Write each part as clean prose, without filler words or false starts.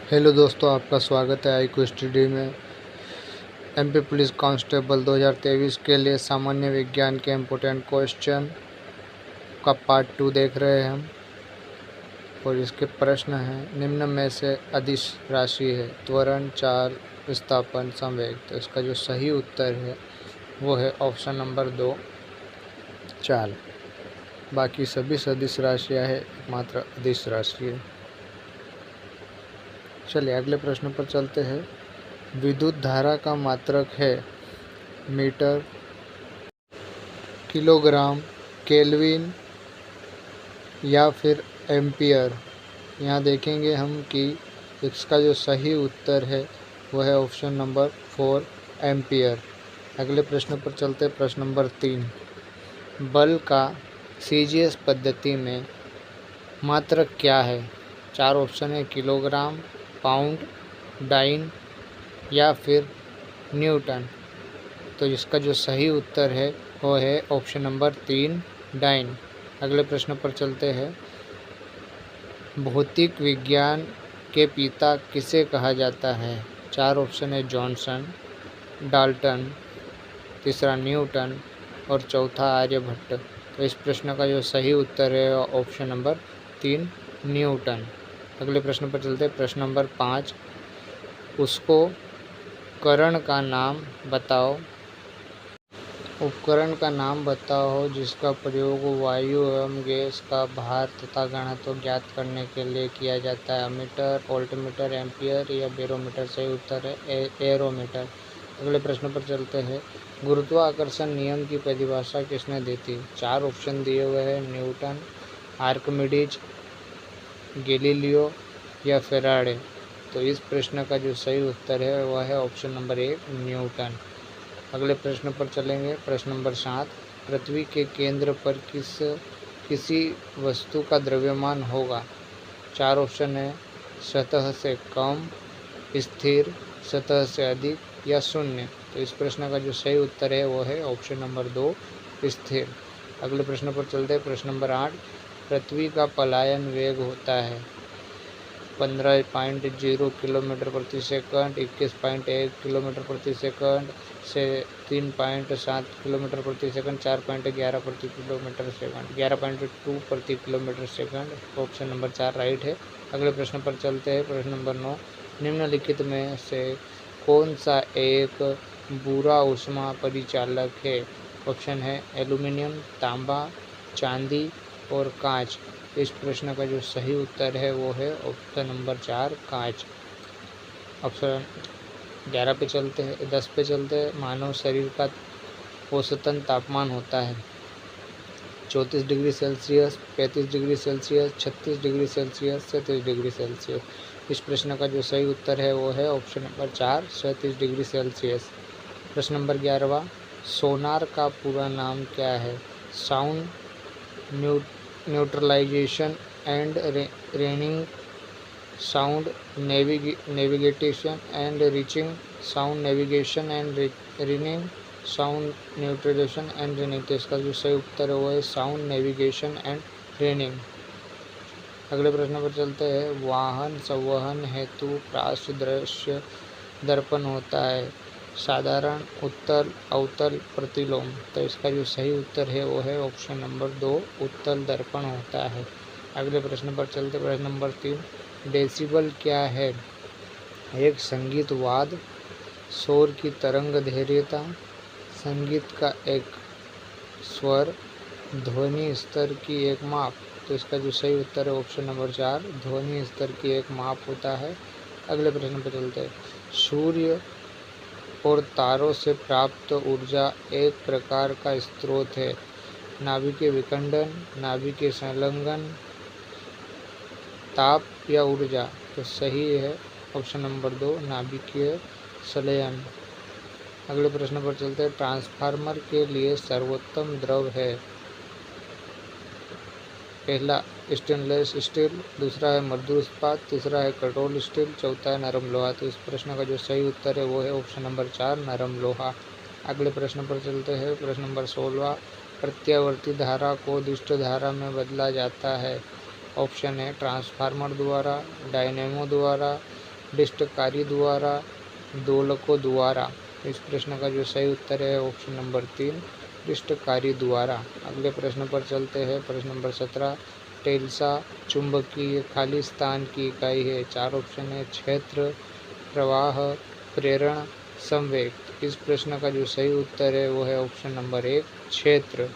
Hello दोस्तों, आपका स्वागत है आई स्टडी में। एमपी पुलिस कांस्टेबल 2023 के लिए सामान्य विज्ञान के इम्पोर्टेंट क्वेश्चन का पार्ट 2 देख रहे हैं हम। और इसके प्रश्न हैं, निम्न में से अदिश राशि है त्वरण, चाल, विस्थापन, संवेग। तो इसका जो सही उत्तर है वो है ऑप्शन नंबर 2, चाल। बाकी सभी सदिश राशियाँ है, एकमात्र अदिश राशि है। चलिए अगले प्रश्न पर चलते हैं। विद्युत धारा का मात्रक है मीटर, किलोग्राम, केल्विन या फिर एम्पियर। यहाँ देखेंगे हम कि इसका जो सही उत्तर है वह है ऑप्शन नंबर 4, एम्पियर। अगले प्रश्न पर चलते हैं। प्रश्न नंबर 3, बल का सीजीएस पद्धति में मात्रक क्या है? 4 ऑप्शन है, किलोग्राम, पाउंड, डाइन या फिर न्यूटन। तो इसका जो सही उत्तर है वो है ऑप्शन नंबर 3, डाइन। अगले प्रश्न पर चलते हैं। भौतिक विज्ञान के पिता किसे कहा जाता है? 4 ऑप्शन है, जॉनसन, डाल्टन, तीसरा न्यूटन और चौथा आर्यभट्ट। तो इस प्रश्न का जो सही उत्तर है ऑप्शन नंबर 3, न्यूटन। अगले प्रश्न पर चलते हैं। प्रश्न नंबर 5, उसको उपकरण का नाम बताओ। उपकरण का नाम बताओ जिसका प्रयोग वायु एवं गैस का भार तथा घनत्व ज्ञात करने के लिए किया जाता है। अमीटर, वोल्टमीटर, एम्पियर या बैरोमीटर। सही उत्तर है एरोमीटर। अगले प्रश्न पर चलते हैं। गुरुत्वाकर्षण नियम की परिभाषा किसने दी थी? 4 ऑप्शन दिए हुए हैं, न्यूटन, आर्किमिडीज, गैलीलियो या फेराडे। तो इस प्रश्न का जो सही उत्तर है वह है ऑप्शन नंबर 1, न्यूटन। अगले प्रश्न पर चलेंगे। प्रश्न नंबर 7, पृथ्वी के केंद्र पर किसी वस्तु का द्रव्यमान होगा? 4 ऑप्शन है, सतह से कम, स्थिर, सतह से अधिक या शून्य। तो इस प्रश्न का जो सही उत्तर है वो है ऑप्शन नंबर 2, स्थिर। अगले प्रश्न पर चलते हैं। प्रश्न नंबर 8, पृथ्वी का पलायन वेग होता है 15.0 किलोमीटर प्रति सेकंड, 21.1 किलोमीटर प्रति सेकंड से 3.7 किलोमीटर प्रति सेकंड, 4.11 प्रति किलोमीटर सेकंड, 11.2 प्रति kilometre second. Option number 4 right है। अगले प्रश्न पर चलते हैं। प्रश्न नंबर 9, निम्नलिखित में से कौन सा एक बुरा ऊष्मा परिचालक है? ऑप्शन है, एल्यूमिनियम, तांबा, चांदी और कांच। इस प्रश्न का जो सही उत्तर है वो है ऑप्शन नंबर 4, कांच। ऑप्शन 11 पे चलते हैं, 10 पे चलते हैं। मानव शरीर का औसतन तापमान होता है 34 degree Celsius, 35 degree Celsius, 36 degree Celsius, 37 degree Celsius. इस प्रश्न का जो सही उत्तर है वो है ऑप्शन नंबर 4, 37 डिग्री सेल्सियस। प्रश्न नंबर 11वां, सोनार का पूरा नाम क्या है? Sound neutralization and ranging, sound navigation and reaching, sound navigation and ranging, sound neutralization and ranging. तो इसका जो सही उत्तर है वो है साउंड नेविगेशन एंड रेनिंग। अगले प्रश्न पर चलते हैं। वाहन संवहन हेतु पार्श्व दृश्य दर्पण होता है साधारण, उत्तल, अवतल, प्रतिलोम। तो इसका जो सही उत्तर है वो है ऑप्शन नंबर 2, उत्तल दर्पण होता है। अगले प्रश्न पर चलते। प्रश्न नंबर 3, डेसिबल क्या है? एक संगीत वाद, शोर की तरंग दैर्घ्यता, संगीत का एक स्वर, ध्वनि स्तर की एक माप। तो इसका जो सही उत्तर है ऑप्शन नंबर 4, ध्वनि स्तर की एक माप होता है। अगले प्रश्न पर चलते हैं। सूर्य और तारों से प्राप्त ऊर्जा एक प्रकार का स्रोत है, नाभिकीय विखंडन, नाभिकीय संलग्न, ताप या ऊर्जा। तो सही है ऑप्शन नंबर 2, नाभिकीय संलयन। अगले प्रश्न पर चलते हैं। ट्रांसफार्मर के लिए सर्वोत्तम द्रव है? पहला स्टेनलेस स्टील, दूसरा है मृदु इस्पात, तीसरा है कठोर स्टील, चौथा है नरम लोहा। तो इस प्रश्न का जो सही उत्तर है वो है ऑप्शन नंबर 4, नरम लोहा। अगले प्रश्न पर चलते हैं। प्रश्न नंबर 16, प्रत्यावर्ती धारा को दुष्ट धारा में बदला जाता है? ऑप्शन है, ट्रांसफार्मर द्वारा, डायनेमो द्वारा, डिस्टकारी द्वारा, दोलकों द्वारा। इस प्रश्न का जो सही उत्तर है ऑप्शन नंबर 3, डिस्टकारी द्वारा। अगले प्रश्न पर चलते हैं। प्रश्न नंबर 17, टेल्सा चुंबकीय खाली स्थान की इकाई है। 4 ऑप्शन है, क्षेत्र, प्रवाह, प्रेरण, संवेग। इस प्रश्न का जो सही उत्तर है वो है ऑप्शन नंबर 1, क्षेत्र।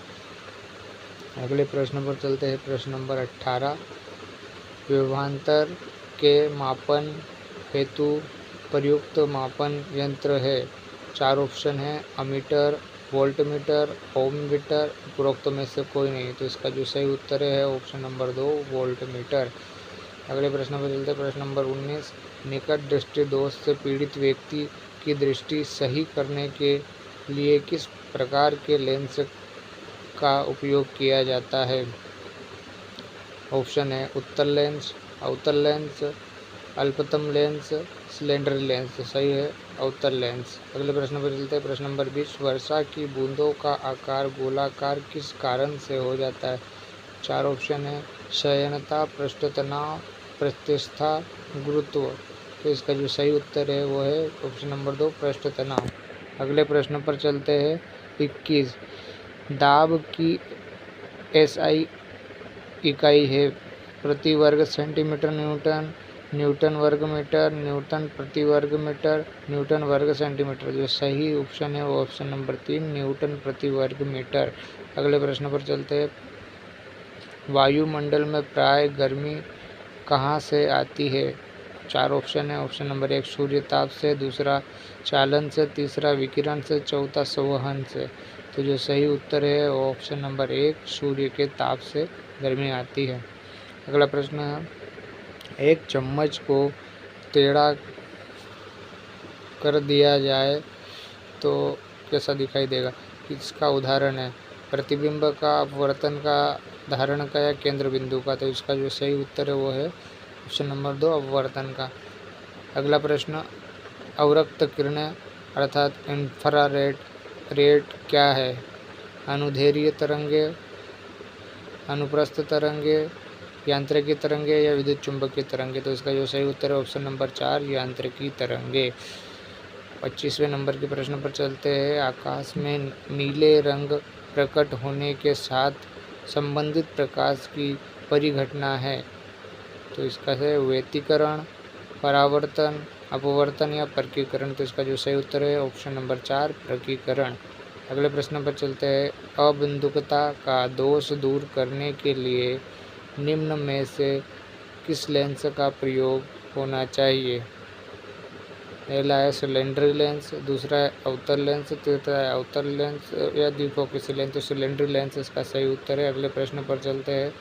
अगले प्रश्न पर चलते हैं। प्रश्न नंबर 18, विभवांतर के मापन हेतु प्रयुक्त मापन यंत्र है। 4 ऑप्शन है, अमीटर, वोल्टमीटर, ओममीटर, उपरोक्त में से कोई नहीं। तो इसका जो सही उत्तर है ऑप्शन नंबर 2, वोल्टमीटर। अगले प्रश्न पर चलते हैं। प्रश्न नंबर 19, निकट दृष्टि दोष से पीड़ित व्यक्ति की दृष्टि सही करने के लिए किस प्रकार के लेंस का उपयोग किया जाता है। ऑप्शन है, उत्तल लेंस, अवतल लेंस, अल्पतम लेंस, सिलेंडर लेंस। सही है अवतल लेंस। अगले प्रश्न पर चलते हैं। प्रश्न नंबर 20, वर्षा की बूंदों का आकार गोलाकार किस कारण से हो जाता है। 4 ऑप्शन है, शयनता, पृष्ठ तनाव, प्रत्यस्थता, गुरुत्व। तो इसका जो सही उत्तर है वो है ऑप्शन नंबर 2, पृष्ठ तनाव। अगले प्रश्न पर चलते हैं। 21, दाब की एसआई इकाई है। प्रति वर्ग सेंटीमीटर न्यूटन, न्यूटन वर्ग मीटर, न्यूटन प्रति वर्ग मीटर, न्यूटन वर्ग सेंटीमीटर। जो सही ऑप्शन है वो ऑप्शन नंबर 3, न्यूटन प्रति वर्ग मीटर। अगले प्रश्न पर चलते हैं। वायुमंडल में प्राय गर्मी कहाँ से आती है। 4 ऑप्शन है। ऑप्शन नंबर 1, सूर्य ताप से, दूसरा चालन से, तीसरा विकिरण से, चौथा संवहन से। तो जो सही उत्तर है वो ऑप्शन नंबर 1, सूर्य के ताप से गर्मी आती है। अगला प्रश्न है, एक चम्मच को टेढ़ा कर दिया जाए तो कैसा दिखाई देगा। इसका उदाहरण है, प्रतिबिंब का, अपवर्तन का, धारण का या केंद्र बिंदु का। तो इसका जो सही उत्तर है वो है ऑप्शन नंबर 2, अपवर्तन का। अगला प्रश्न, अवरक्त किरणें अर्थात इंफ्रारेड क्या है। अनुदैर्घ्य तरंगे, अनुप्रस्थ तरंगे, यांत्रिकी तरंगे या विद्युत चुंबकीय तरंगे। तो इसका जो सही उत्तर है ऑप्शन नंबर 4, यांत्रिकी तरंगे। 25वें नंबर के प्रश्न पर चलते हैं। आकाश में नीले रंग प्रकट होने के साथ संबंधित प्रकाश की परिघटना है। तो इसका है व्यतिकरण, परावर्तन, अपवर्तन या प्रकीकरण। तो इसका जो सही उत्तर है ऑप्शन नंबर 4, प्रकीकरण। अगले प्रश्न पर चलते हैं। अबिंदुकता का दोष दूर करने के लिए निम्न में से किस लेंस का प्रयोग होना चाहिए। पहला है सिलेंडरी लेंस, दूसरा है अवतल लेंस, तीसरा है अवतल लेंस या द्विफोकसी लेंस। तो सिलेंडरी लेंस इसका सही उत्तर है। अगले प्रश्न पर चलते हैं।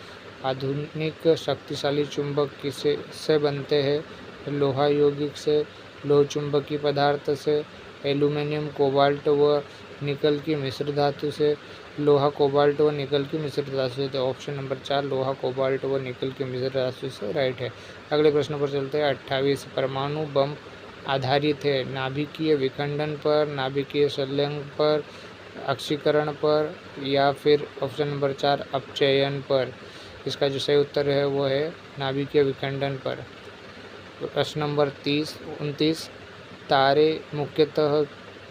आधुनिक शक्तिशाली चुंबक किससे बनते हैं। लोहा यौगिक से, लोह चुंबकीय पदार्थ से, एल्यूमीनियम, कोबाल्ट व निकल की मिश्र धातु से, लोहा, कोबाल्ट व निकल की मिश्र धातु से। तो ऑप्शन नंबर 4, लोहा, कोबाल्ट व निकल की मिश्र धातु से राइट है। अगले प्रश्न पर चलते हैं। 28, परमाणु बम आधारित है नाभिकीय विखंडन पर, नाभिकीय संलयन पर, ऑक्सीकरण पर या फिर ऑप्शन नंबर 4, अपचयन पर। इसका जो सही उत्तर है वो है नाभिकीय विखंडन पर। प्रश्न नंबर 29, तारे मुख्यतः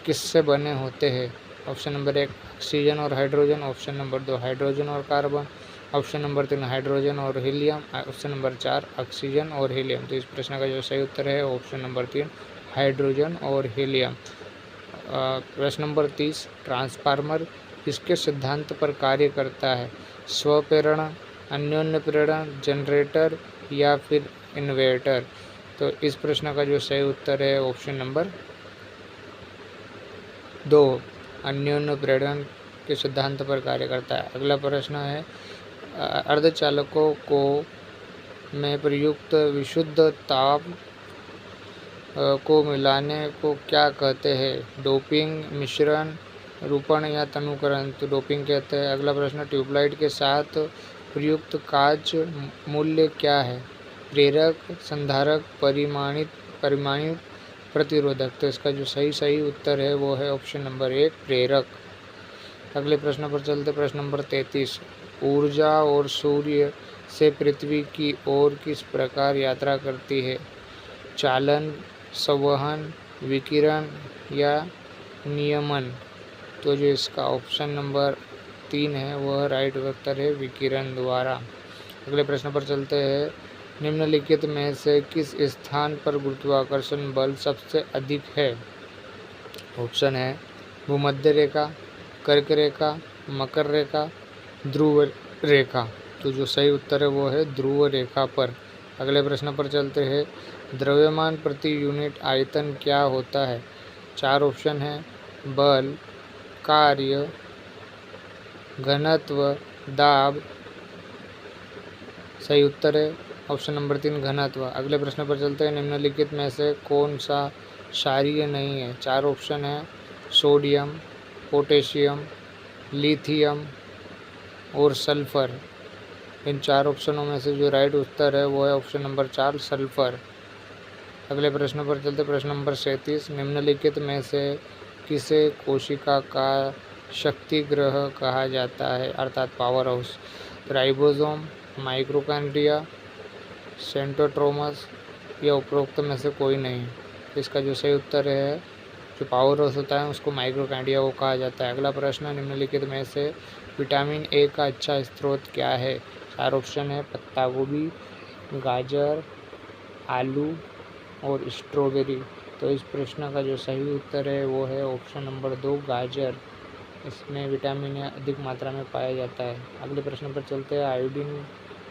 किससे बने होते हैं। ऑप्शन नंबर 1, ऑक्सीजन और हाइड्रोजन, ऑप्शन नंबर 2, हाइड्रोजन और कार्बन, ऑप्शन नंबर 3, हाइड्रोजन और हीलियम, ऑप्शन नंबर 4, ऑक्सीजन और हीलियम। तो इस प्रश्न का जो सही उत्तर है ऑप्शन नंबर 3, हाइड्रोजन और हीलियम। प्रश्न नंबर 30, ट्रांसफार्मर किसके सिद्धांत पर कार्य करता है। स्वप्रेरण, अन्योन्य प्रेरण, जनरेटर या फिर इन्वर्टर। तो इस प्रश्न का जो सही उत्तर है ऑप्शन नंबर 2, अन्योन्य प्रेरण के सिद्धांत पर कार्य करता है। अगला प्रश्न है, अर्धचालकों को में प्रयुक्त विशुद्ध ताप को मिलाने को क्या कहते हैं। डोपिंग, मिश्रण, रूपण या तनुकरण। तो डोपिंग कहते हैं। अगला प्रश्न, ट्यूबलाइट के साथ प्रयुक्त कांच मूल्य क्या है। प्रेरक, संधारक, परिमाणित, प्रतिरोधक। तो इसका जो सही उत्तर है वो है ऑप्शन नंबर 1, प्रेरक। अगले प्रश्न पर चलते। प्रश्न नंबर 33, ऊर्जा और सूर्य से पृथ्वी की ओर किस प्रकार यात्रा करती है। चालन, संवहन, विकिरण या नियमन। तो जो इसका ऑप्शन नंबर 3 है वह राइट उत्तर है, विकिरण द्वारा। अगले प्रश्न पर चलते हैं। निम्नलिखित में से किस स्थान पर गुरुत्वाकर्षण बल सबसे अधिक है? ऑप्शन है भूमध्य रेखा, कर्क रेखा, मकर रेखा, ध्रुव रेखा। तो जो सही उत्तर है वो है ध्रुव रेखा पर। अगले प्रश्न पर चलते हैं। द्रव्यमान प्रति यूनिट आयतन क्या होता है? 4 ऑप्शन है, बल, कार्य, घनत्व, दाब। सही उत्तर है ऑप्शन नंबर 3, घनत्व। अगले प्रश्न पर चलते हैं। निम्नलिखित में से कौन सा क्षारीय नहीं है? 4 ऑप्शन है, सोडियम, पोटेशियम, लिथियम और सल्फर। इन 4 ऑप्शनों में से जो राइट उत्तर है वो है ऑप्शन नंबर 4, सल्फर। अगले प्रश्न पर चलते, प्रश्न नंबर 37। निम्नलिखित में से किसे कोशिका का शक्तिगृह कहा जाता है, अर्थात power house? Ribosome, mitochondria, centrosome या उपरोक्त में से कोई नहीं। इसका जो सही उत्तर है, जो पावर हाउस होता है उसको माइटोकॉन्ड्रिया को कहा जाता है। अगला प्रश्न, निम्नलिखित में से विटामिन ए का अच्छा स्रोत क्या है? 4 ऑप्शन है, पत्ता गोभी, गाजर, आलू और स्ट्रॉबेरी। तो इस प्रश्न का जो सही उत्तर है वो है ऑप्शन नंबर 2, गाजर। इसमें विटामिन ए अधिक मात्रा में पाया जाता है। अगले प्रश्न पर चलते हैं। आयोडीन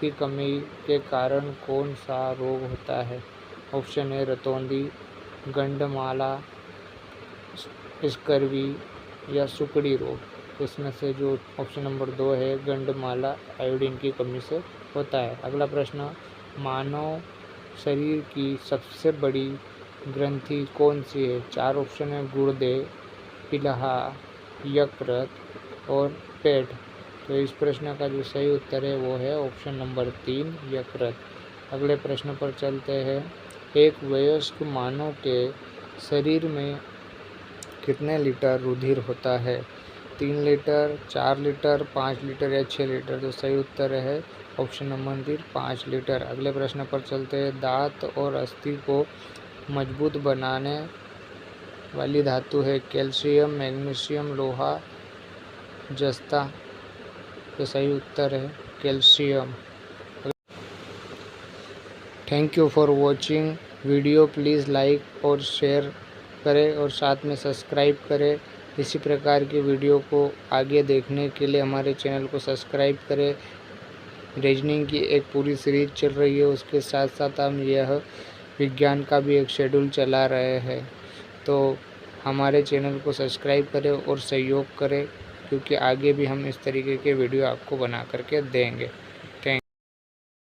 की कमी के कारण कौन सा रोग होता है? ऑप्शन है, रतौंधी, गंडमाला, स्कर्वी या सुकड़ी रोग। इसमें से जो ऑप्शन नंबर 2 है, गंडमाला, आयोडीन की कमी से होता है। अगला प्रश्न, मानव शरीर की सबसे बड़ी ग्रंथि कौन सी है? 4 ऑप्शन है, गुर्दे, पिलहा, यकृत और पेट। तो इस प्रश्न का जो सही उत्तर है वो है ऑप्शन नंबर 3, यकृत। अगले प्रश्न पर चलते हैं। एक वयस्क मानव के शरीर में कितने लीटर रुधिर होता है? 3 लीटर, 4 लीटर, 5 लीटर या 6 लीटर। तो सही उत्तर है ऑप्शन नंबर 3, 5 लीटर। अगले प्रश्न पर चलते हैं। दांत और अस्थि को मजबूत बनाने वाली धातु है कैल्शियम, मैग्नीशियम, लोहा, जस्ता। तो सही उत्तर है calcium. Thank you for watching video. Please like और शेयर करें और साथ में सब्सक्राइब करें। इसी प्रकार की वीडियो को आगे देखने के लिए हमारे चैनल को सब्सक्राइब करें। रीजनिंग की एक पूरी सीरीज चल रही है, उसके साथ साथ हम यह विज्ञान का भी एक शेड्यूल चला रहे हैं। तो हमारे चैनल को सब्सक्राइब करें और सहयोग करें, क्योंकि आगे भी हम इस तरीके के वीडियो आपको बना करके देंगे।